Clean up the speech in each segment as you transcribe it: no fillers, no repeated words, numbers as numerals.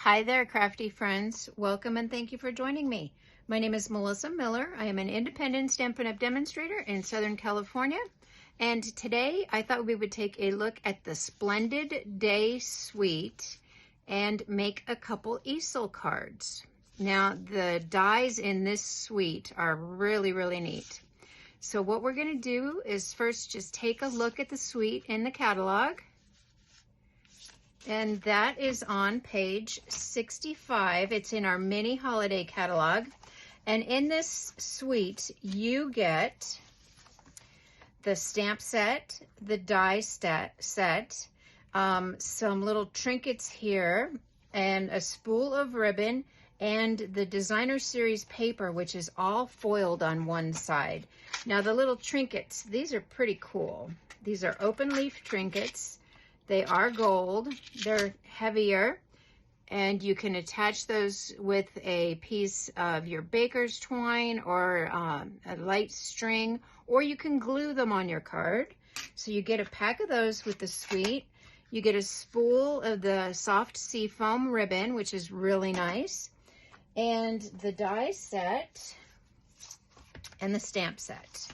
Hi there, crafty friends. Welcome and thank you for joining me. My name is Melissa Miller. I am an independent Stampin' Up! Demonstrator in Southern California. And today I thought we would take a look at the Splendid Day Suite and make a couple easel cards. Now, the dies in this suite are really neat. So what we're going to do is first just take a look at the suite in the catalog. And that is on page 65. It's in our mini holiday catalog. And in this suite, you get the stamp set, the die set, some little trinkets here, and a spool of ribbon, and the designer series paper, which is all foiled on one side. Now the little trinkets, these are pretty cool. These are open leaf trinkets. They are gold, they're heavier, and you can attach those with a piece of your baker's twine or a light string, or you can glue them on your card. So you get a pack of those with the suite. You get a spool of the soft seafoam ribbon, which is really nice, and the die set and the stamp set.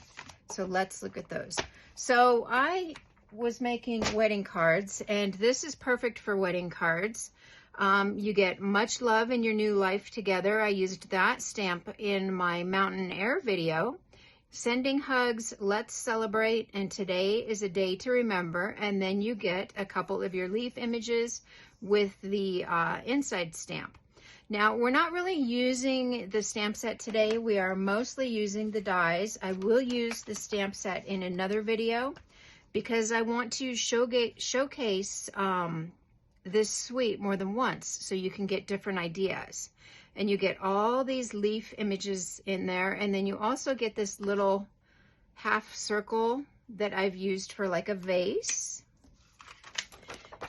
So let's look at those. So I was making wedding cards, and this is perfect for wedding cards. You get much love in your new life together. I used that stamp in my mountain air video. Sending hugs, let's celebrate, and today is a day to remember. And then you get a couple of your leaf images with the inside stamp. Now, we're not really using the stamp set today. We are mostly using the dies. I will use the stamp set in another video, because I want to showcase this suite more than once so you can get different ideas. And you get all these leaf images in there, and then you also get this little half circle that I've used for like a vase.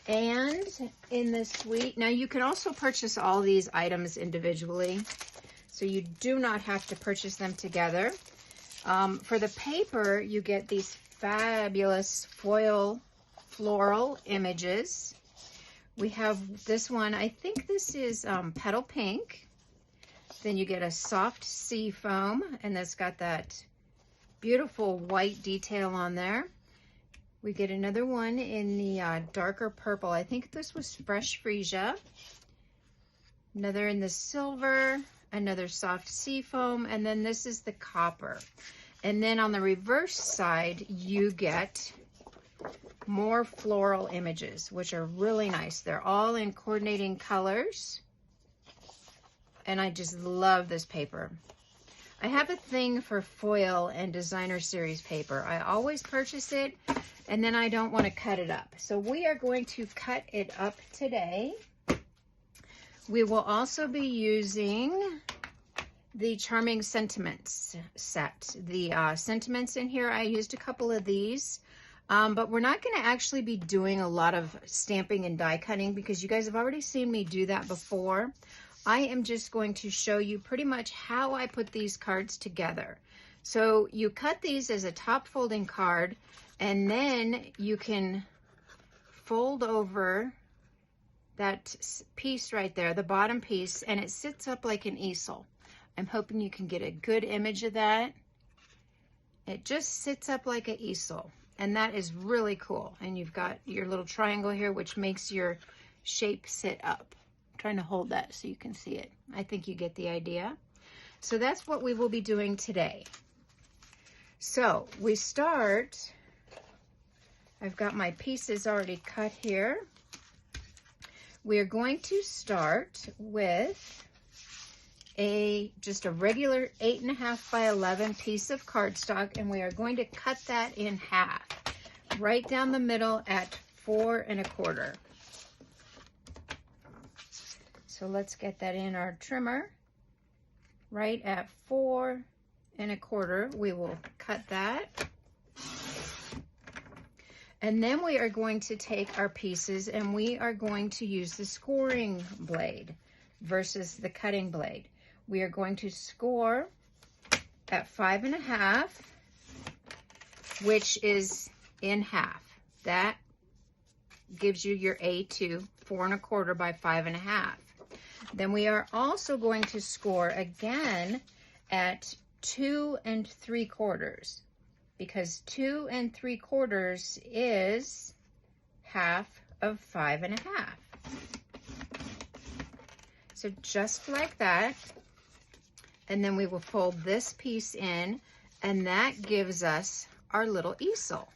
And in this suite, now you can also purchase all these items individually, so you do not have to purchase them together. For the paper, you get these fabulous foil floral images. We have this one, I think this is petal pink. Then you get a soft sea foam, and that's got that beautiful white detail on there. We get another one in the darker purple. I think this was fresh freesia. Another in the silver, another soft sea foam, and then this is the copper. And then on the reverse side, you get more floral images, which are really nice. They're all in coordinating colors. And I just love this paper. I have a thing for foil and designer series paper. I always purchase it, and then I don't want to cut it up. So we are going to cut it up today. We will also be using the Charming Sentiments set. The sentiments in here, I used a couple of these, but we're not going to actually be doing a lot of stamping and die cutting because you guys have already seen me do that before. I am just going to show you pretty much how I put these cards together. So you cut these as a top folding card, and then you can fold over that piece right there, the bottom piece, and it sits up like an easel. I'm hoping you can get a good image of that. It just sits up like an easel, and that is really cool. And you've got your little triangle here, which makes your shape sit up. I'm trying to hold that so you can see it. I think you get the idea. So that's what we will be doing today. So we start, I've got my pieces already cut here. We are going to start with just a regular 8.5 by 11 piece of cardstock, and we are going to cut that in half, right down the middle at 4 1/4. So let's get that in our trimmer, right at 4 1/4. We will cut that. And then we are going to take our pieces and we are going to use the scoring blade versus the cutting blade. We are going to score at 5 1/2, which is in half. That gives you your A2, 4 1/4 by 5 1/2. Then we are also going to score again at 2 3/4, because 2 3/4 is half of 5 1/2. So just like that, and then we will fold this piece in, and that gives us our little easel.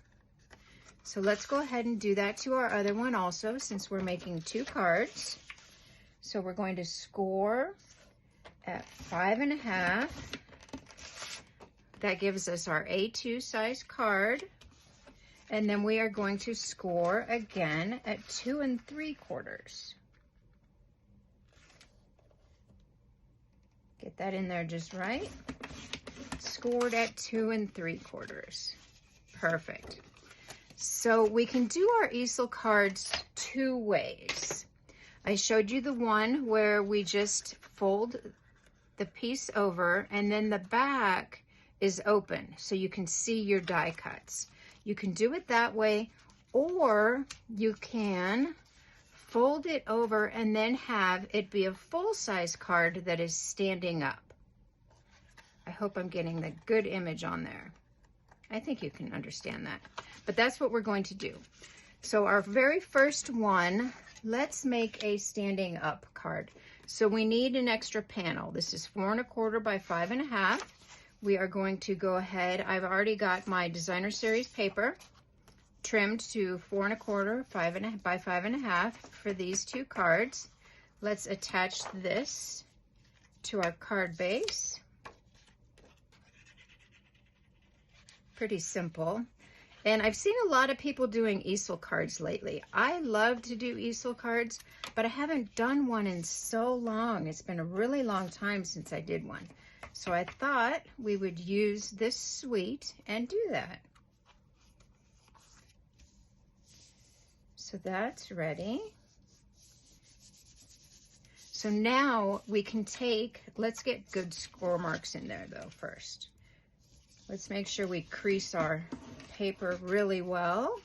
So let's go ahead and do that to our other one also, since we're making 2 cards. So we're going to score at 5 1/2. That gives us our A2 size card. And then we are going to score again at 2 3/4. Get that in there just right. Scored at 2 3/4. Perfect. So we can do our easel cards 2 ways. I showed you the one where we just fold the piece over and then the back is open so you can see your die cuts. You can do it that way, or you can fold it over and then have it be a full-size card that is standing up. I hope I'm getting the good image on there. I think you can understand that. But that's what we're going to do. So our very first one, let's make a standing up card. So we need an extra panel. This is 4 1/4 by 5 1/2. We are going to go ahead. I've already got my designer series paper trimmed to 4 1/4 by 5 1/2 for these 2 cards. Let's attach this to our card base. Pretty simple. And I've seen a lot of people doing easel cards lately. I love to do easel cards, but I haven't done one in so long. It's been a really long time since I did one. So I thought we would use this suite and do that. So that's ready. So now we can take, let's get good score marks in there though first. Let's make sure we crease our paper really well.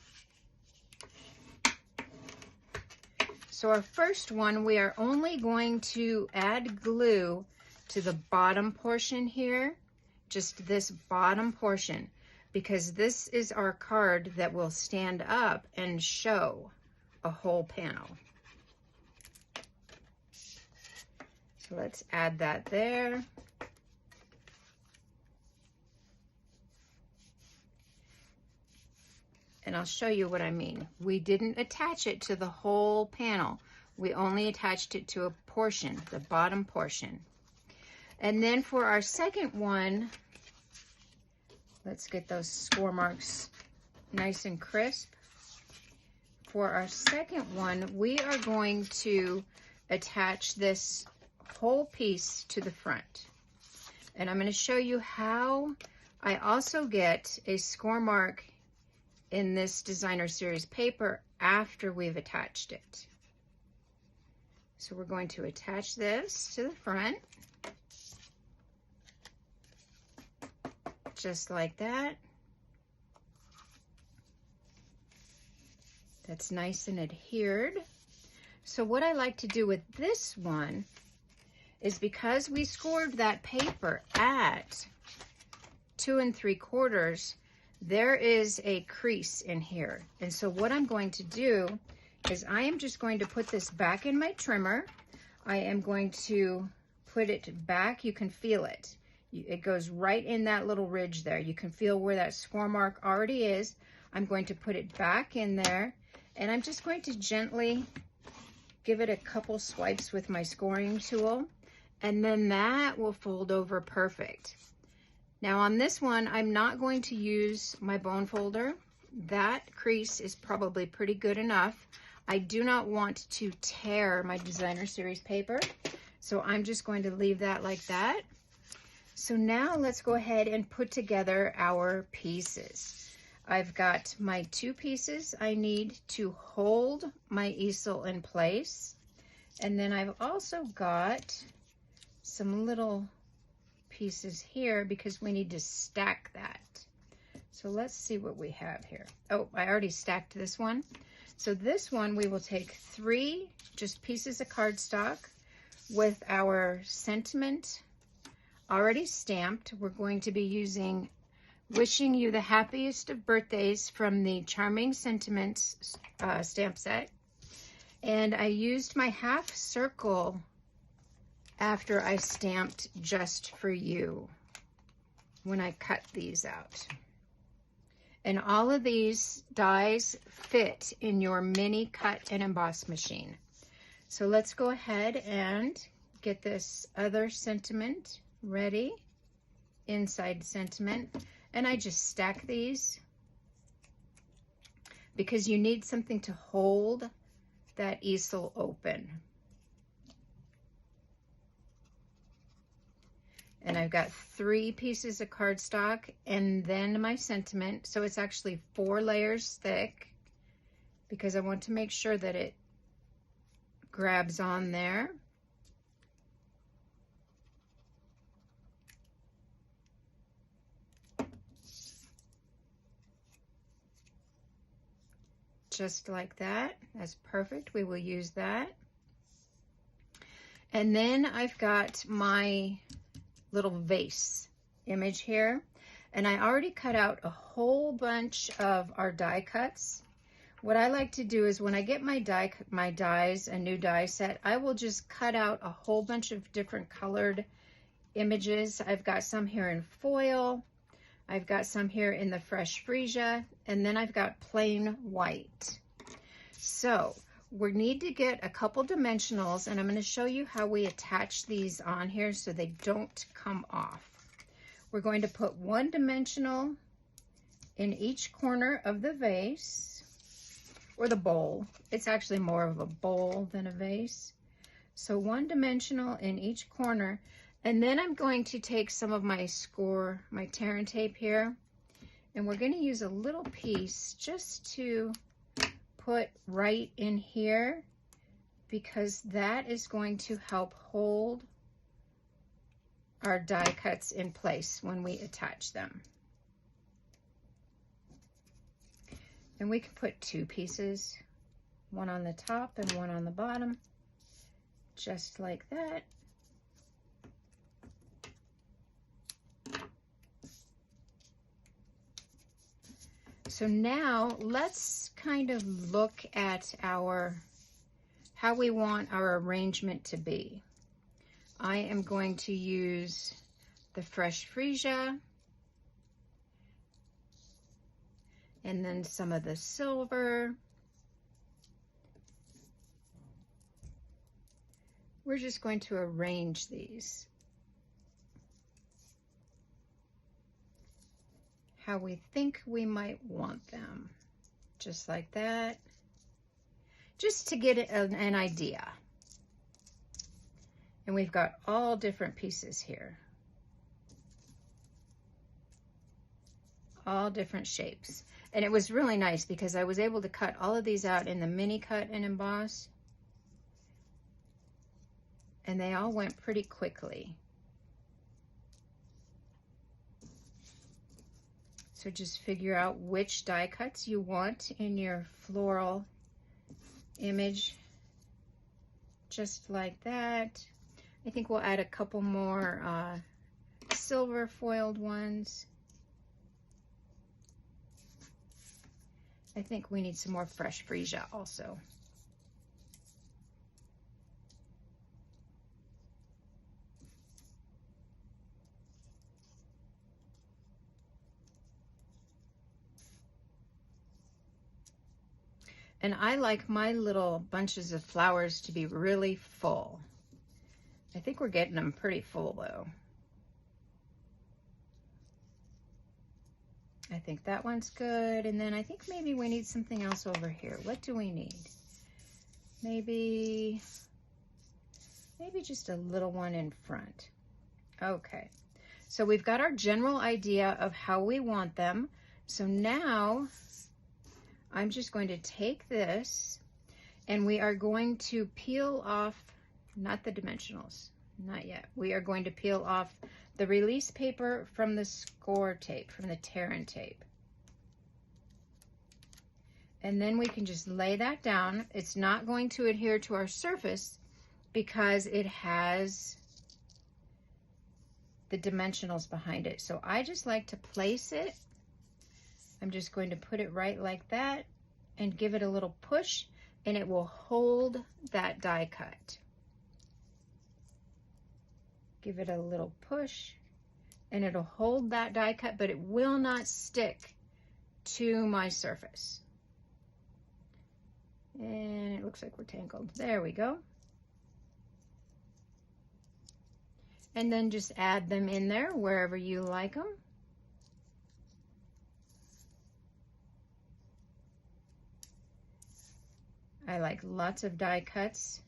So our first one, we are only going to add glue to the bottom portion here, just this bottom portion, because this is our card that will stand up and show a whole panel. So let's add that there. And I'll show you what I mean. We didn't attach it to the whole panel. We only attached it to a portion, the bottom portion. And then for our second one, let's get those score marks nice and crisp. For our second one, we are going to attach this whole piece to the front. And I'm going to show you how I also get a score mark in this designer series paper after we've attached it. So we're going to attach this to the front, just like that. That's nice and adhered. So what I like to do with this one is, because we scored that paper at 2 3/4, there is a crease in here. And so what I'm going to do is I am just going to put this back in my trimmer. I am going to put it back. You can feel it. It goes right in that little ridge there. You can feel where that score mark already is. I'm going to put it back in there, and I'm just going to gently give it a couple swipes with my scoring tool, and then that will fold over perfect. Now on this one, I'm not going to use my bone folder. That crease is probably pretty good enough. I do not want to tear my designer series paper, so I'm just going to leave that like that. So now let's go ahead and put together our pieces. I've got my 2 pieces I need to hold my easel in place. And then I've also got some little pieces here because we need to stack that. So let's see what we have here. Oh, I already stacked this one. So this one, we will take 3 just pieces of cardstock. with our sentiment already stamped. We're going to be using Wishing You the Happiest of Birthdays from the Charming Sentiments stamp set. And I used my half circle after I stamped Just for You when I cut these out. And all of these dies fit in your mini cut and emboss machine. So let's go ahead and get this other sentiment ready, inside sentiment. And I just stack these because you need something to hold that easel open. And I've got 3 pieces of cardstock and then my sentiment. So it's actually 4 layers thick because I want to make sure that it grabs on there. Just like that. That's perfect. We will use that. And then I've got my little vase image here. And I already cut out a whole bunch of our die cuts. What I like to do is when I get my dies, a new die set, I will just cut out a whole bunch of different colored images. I've got some here in foil. I've got some here in the fresh freesia, and then I've got plain white. So we need to get a couple dimensionals, and I'm going to show you how we attach these on here so they don't come off. We're going to put 1 dimensional in each corner of the vase, or the bowl. It's actually more of a bowl than a vase. So 1 dimensional in each corner. And then I'm going to take some of my my tear and tape here, and we're going to use a little piece just to put right in here because that is going to help hold our die cuts in place when we attach them. And we can put 2 pieces, 1 on the top and 1 on the bottom, just like that. So now let's kind of look at how we want our arrangement to be. I am going to use the fresh freesia and then some of the silver. We're just going to arrange these how we think we might want them, just like that, just to get an idea. And we've got all different pieces here, all different shapes. And it was really nice because I was able to cut all of these out in the mini cut and emboss, and they all went pretty quickly. So just figure out which die cuts you want in your floral image, just like that. I think we'll add a couple more silver foiled ones. I think we need some more fresh freesia also. And I like my little bunches of flowers to be really full. I think we're getting them pretty full though. I think that one's good. And then I think maybe we need something else over here. What do we need? Maybe just a little one in front. Okay. So we've got our general idea of how we want them. So now I'm just going to take this and we are going to peel off, not the dimensionals, not yet. We are going to peel off the release paper from the score tape, from the tear and tape. And then we can just lay that down. It's not going to adhere to our surface, because it has the dimensionals behind it. So I just like to place it. I'm just going to put it right like that and give it a little push, and it will hold that die cut. Give it a little push and it'll hold that die cut, but it will not stick to my surface. And it looks like we're tangled. There we go. And then just add them in there wherever you like them. I like lots of die cuts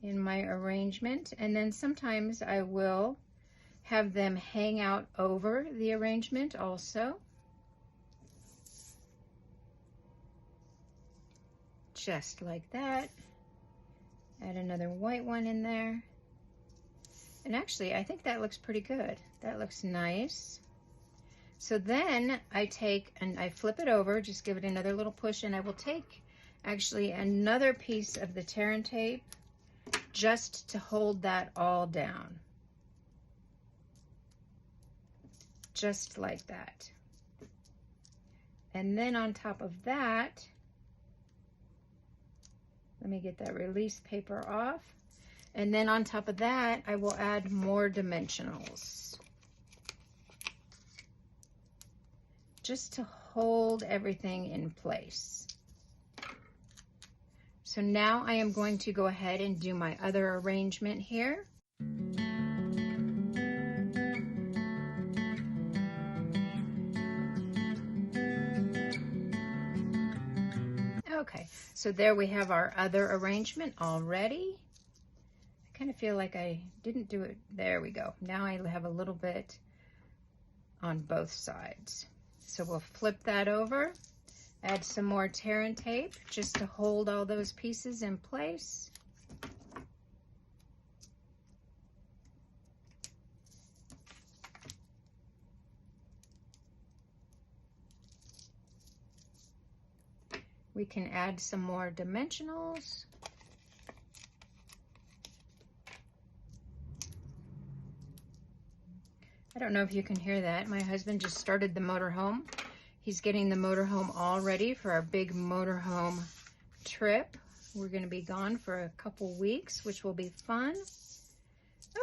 in my arrangement, and then sometimes I will have them hang out over the arrangement also. Just like that. Add another white one in there. And actually, I think that looks pretty good. That looks nice. So then I take and I flip it over, just give it another little push, and I will take actually another piece of the tear and tape just to hold that all down. Just like that. And then on top of that, let me get that release paper off. And then on top of that, I will add more dimensionals. Just to hold everything in place. So now I am going to go ahead and do my other arrangement here. Okay, so there we have our other arrangement already. I kind of feel like I didn't do it. There we go. Now I have a little bit on both sides. So we'll flip that over, add some more tear and tape just to hold all those pieces in place. We can add some more dimensionals. I don't know if you can hear that. My husband just started the motorhome. He's getting the motorhome all ready for our big motorhome trip. We're going to be gone for a couple weeks, which will be fun.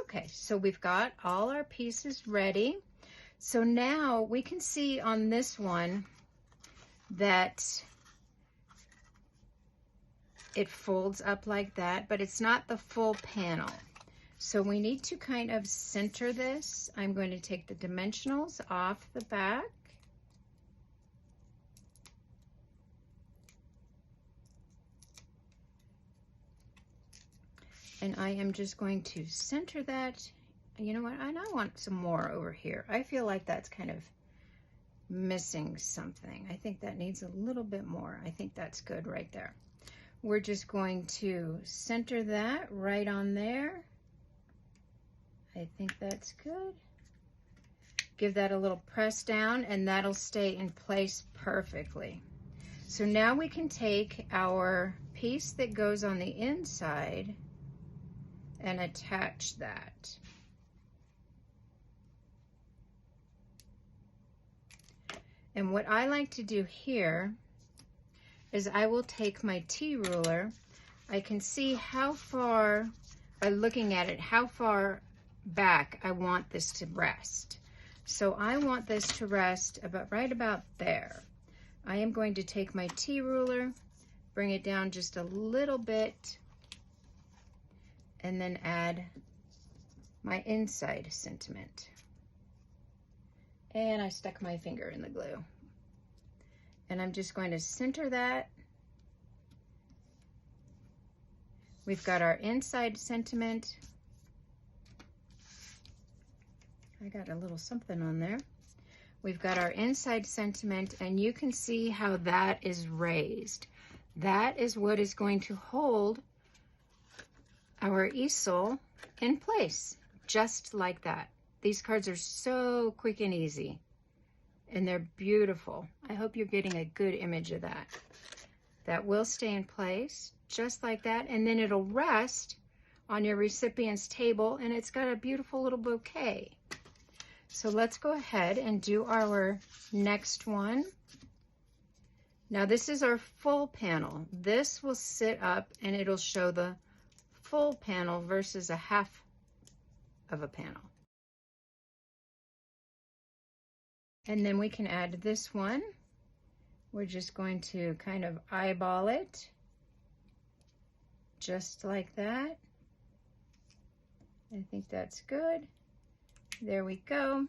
Okay, so we've got all our pieces ready. So now we can see on this one that it folds up like that, but it's not the full panel. So we need to kind of center this. I'm going to take the dimensionals off the back. And I am just going to center that. You know what? And I want some more over here. I feel like that's kind of missing something. I think that needs a little bit more. I think that's good right there. We're just going to center that right on there. I think that's good. Give that a little press down and that'll stay in place perfectly. So now we can take our piece that goes on the inside and attach that. And what I like to do here is I will take my T-ruler. I can see how far, by looking at it, how far back I want this to rest. So I want this to rest right about there. I am going to take my T-ruler, bring it down just a little bit, and then add my inside sentiment. And I stuck my finger in the glue. And I'm just going to center that. We've got our inside sentiment. I got a little something on there. We've got our inside sentiment, and you can see how that is raised. That is what is going to hold our easel in place, just like that. These cards are so quick and easy, and they're beautiful. I hope you're getting a good image of that. That will stay in place, just like that, and then it'll rest on your recipient's table, and it's got a beautiful little bouquet. So let's go ahead and do our next one. Now this is our full panel. This will sit up and it'll show the full panel versus a half of a panel. And then we can add this one. We're just going to kind of eyeball it, just like that. I think that's good. There we go.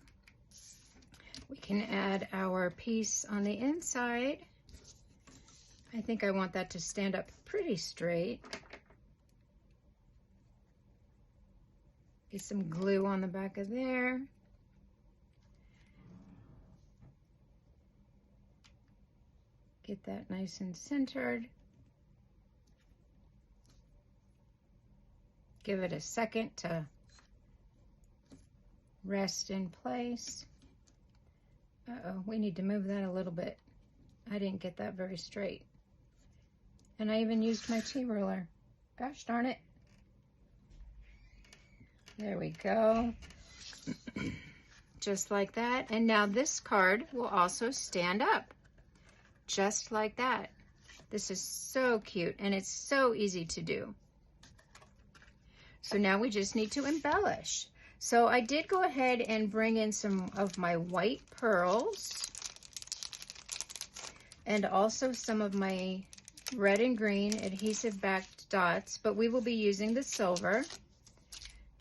We can add our piece on the inside. I think I want that to stand up pretty straight. Get some glue on the back of there. Get that nice and centered. Give it a second to rest in place. Uh-oh, we need to move that a little bit. I didn't get that very straight. And I even used my T-ruler. Gosh darn it. There we go. Just like that. And now this card will also stand up. Just like that. This is so cute and it's so easy to do. So now we just need to embellish. So I did go ahead and bring in some of my white pearls and also some of my red and green adhesive backed dots, but we will be using the silver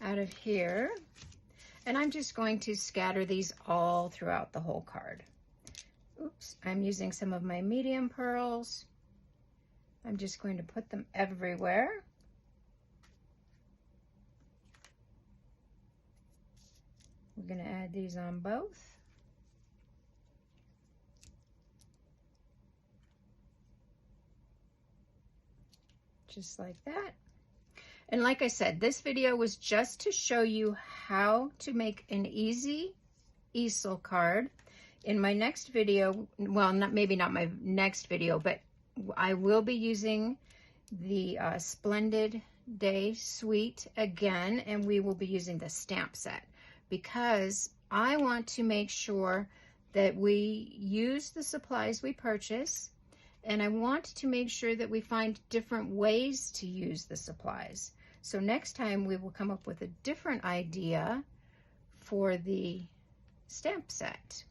out of here. And I'm just going to scatter these all throughout the whole card. Oops, I'm using some of my medium pearls. I'm just going to put them everywhere. We're going to add these on both. Just like that. And like I said, this video was just to show you how to make an easy easel card. In my next video, well, maybe not my next video, but I will be using the Splendid Day Suite again, and we will be using the stamp set because I want to make sure that we use the supplies we purchase, and I want to make sure that we find different ways to use the supplies. So next time we will come up with a different idea for the stamp set.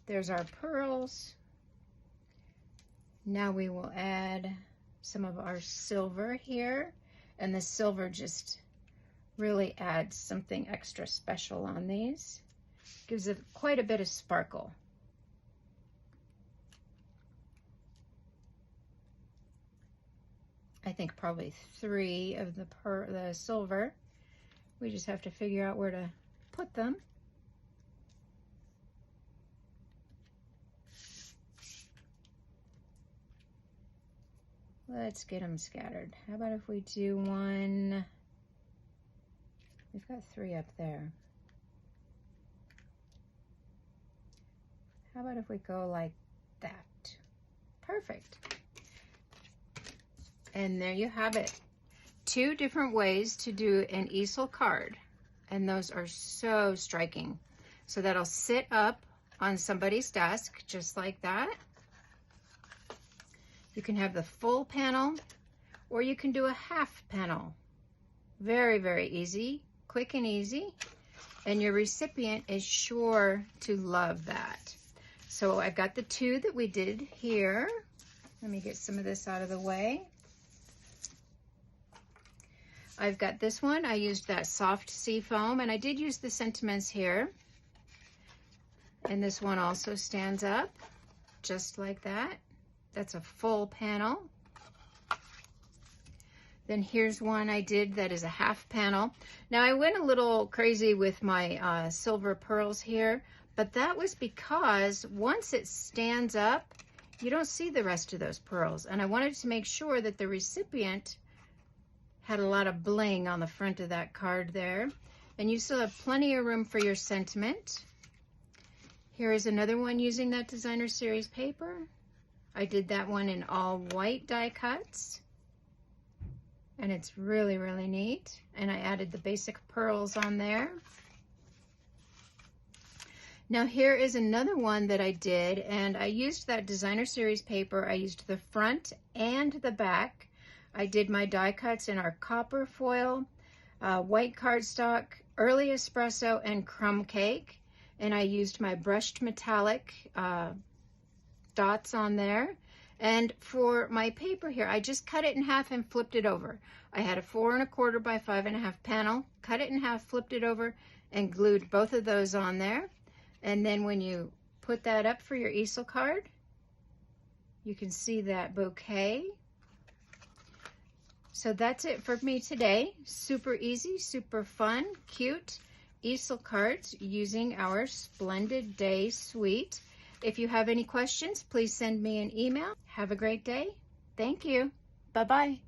There's our pearls. Now we will add some of our silver here, and the silver just really adds something extra special on these. Gives it quite a bit of sparkle. I think probably 3 of the silver. We just have to figure out where to put them. Let's get them scattered. How about if we do one? We've got 3 up there. How about if we go like that? Perfect. And there you have it. 2 different ways to do an easel card. And those are so striking. So that'll sit up on somebody's desk just like that. You can have the full panel or you can do a half panel. Very, very easy, quick and easy. And your recipient is sure to love that. So I've got the 2 that we did here. Let me get some of this out of the way. I've got this one. I used that soft sea foam, and I did use the sentiments here. And this one also stands up just like that. That's a full panel. Then here's one I did that is a half panel. Now I went a little crazy with my silver pearls here, but that was because once it stands up, you don't see the rest of those pearls. And I wanted to make sure that the recipient had a lot of bling on the front of that card there. And you still have plenty of room for your sentiment. Here is another one using that designer series paper. I did that one in all white die cuts. And it's really, really neat. And I added the basic pearls on there. Now here is another one that I did, and I used that designer series paper. I used the front and the back. I did my die cuts in our copper foil, white cardstock, early espresso, and crumb cake. And I used my brushed metallic dots on there. And for my paper here, I just cut it in half and flipped it over. I had a 4 1/4 by 5 1/2 panel, cut it in half, flipped it over, and glued both of those on there. And then when you put that up for your easel card, you can see that bouquet. So that's it for me today. Super easy, super fun, cute easel cards using our Splendid Day Suite. If you have any questions, please send me an email. Have a great day. Thank you. Bye-bye.